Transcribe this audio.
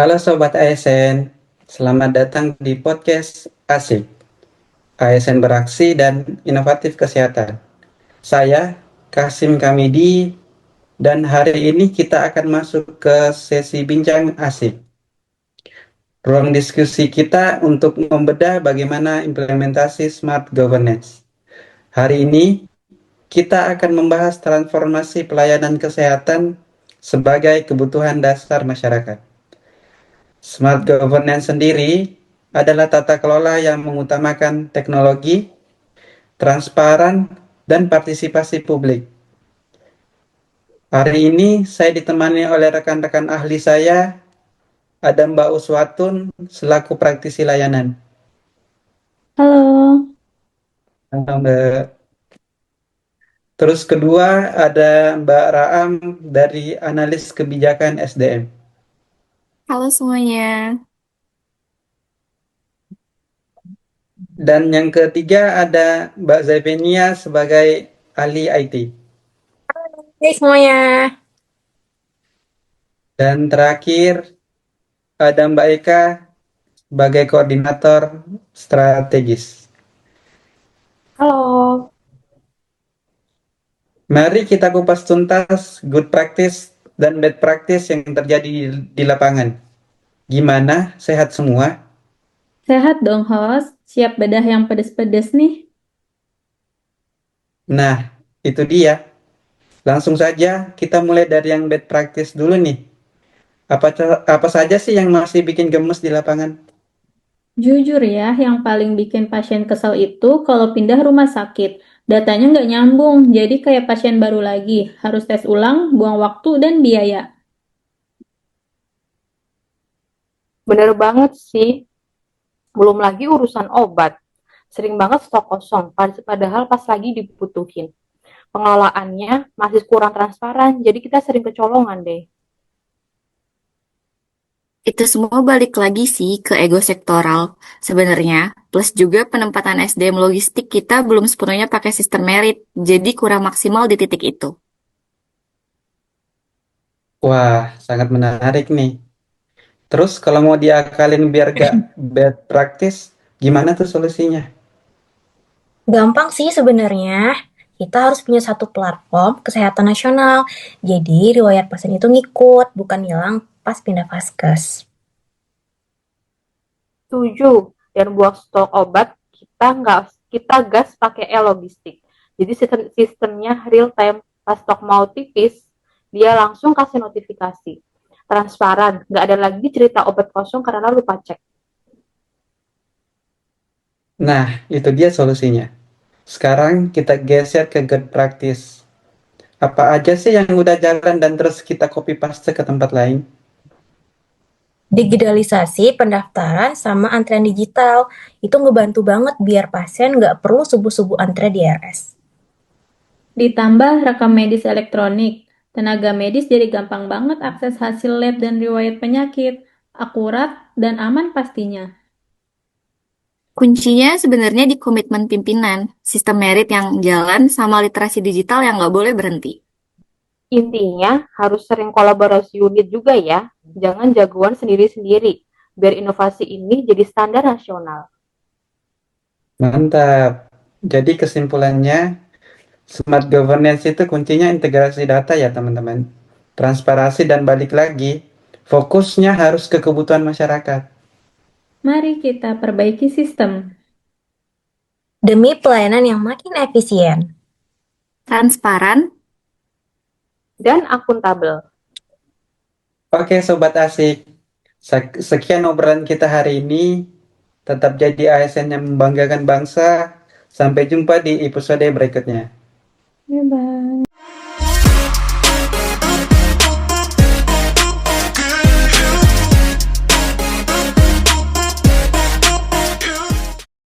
Halo Sobat ASN, selamat datang di podcast Asik, ASN Beraksi dan Inovatif Kesehatan. Saya Kasim Kamidi dan hari ini kita akan masuk ke sesi bincang asik. Ruang diskusi kita untuk membedah bagaimana implementasi smart governance. Hari ini kita akan membahas transformasi pelayanan kesehatan sebagai kebutuhan dasar masyarakat. Smart governance sendiri adalah tata kelola yang mengutamakan teknologi, transparan, dan partisipasi publik. Hari ini saya ditemani oleh rekan-rekan ahli saya, ada Mbak Uswatun selaku praktisi layanan. Halo, Mbak. Terus kedua ada Mbak Raam dari analis kebijakan SDM. halo semuanya. Dan yang ketiga ada Mbak Zevenia sebagai ahli IT. Hai semuanya. Dan terakhir ada Mbak Eka sebagai koordinator strategis. Halo. Mari kita kupas tuntas good practice dan bad practice yang terjadi di lapangan. Gimana? Sehat semua? Sehat dong, host. Siap bedah yang pedes-pedes nih. Nah, itu dia. Langsung saja kita mulai dari yang bad practice dulu nih. Apa saja sih yang masih bikin gemes di lapangan? Jujur ya, yang paling bikin pasien kesel itu kalau pindah rumah sakit. Datanya nggak nyambung, jadi kayak pasien baru lagi. Harus tes ulang, buang waktu dan biaya. Bener banget sih, belum lagi urusan obat. Sering banget stok kosong, padahal pas lagi dibutuhin. Pengelolaannya masih kurang transparan, jadi kita sering kecolongan deh. Itu semua balik lagi sih ke ego sektoral sebenarnya. Plus juga penempatan SDM logistik kita belum sepenuhnya pakai sistem merit, jadi kurang maksimal di titik itu. Wah, sangat menarik nih. Terus kalau mau diakalin biar gak bad practice, gimana tuh solusinya? Gampang sih sebenarnya. Kita harus punya satu platform kesehatan nasional. Jadi riwayat pasien itu ngikut, bukan hilang pas pindah vaskes. Setuju, dan buang stok obat kita gas pakai e-logistik. Jadi sistemnya real time, pas stok mau tipis, dia langsung kasih notifikasi. Transparan, nggak ada lagi cerita obat kosong karena lupa cek. Nah, itu dia solusinya. Sekarang kita geser ke good practice. Apa aja sih yang udah jalan dan terus kita copy paste ke tempat lain? Digitalisasi pendaftaran sama antrian digital. Itu ngebantu banget biar pasien nggak perlu subuh-subuh antre di RS. Ditambah rekam medis elektronik. Tenaga medis jadi gampang banget akses hasil lab dan riwayat penyakit. Akurat dan aman pastinya. Kuncinya sebenarnya di komitmen pimpinan, sistem merit yang jalan sama literasi digital yang nggak boleh berhenti. Intinya harus sering kolaborasi unit juga ya, jangan jagoan sendiri-sendiri, biar inovasi ini jadi standar nasional. Mantap. Jadi kesimpulannya, smart governance itu kuncinya integrasi data ya teman-teman. Transparansi dan balik lagi, fokusnya harus ke kebutuhan masyarakat. Mari kita perbaiki sistem. Demi pelayanan yang makin efisien. Transparan, Dan akuntabel. Oke Sobat Asik, sekian obrolan kita hari ini. Tetap jadi ASN yang membanggakan bangsa. Sampai jumpa di episode berikutnya. Bye-bye.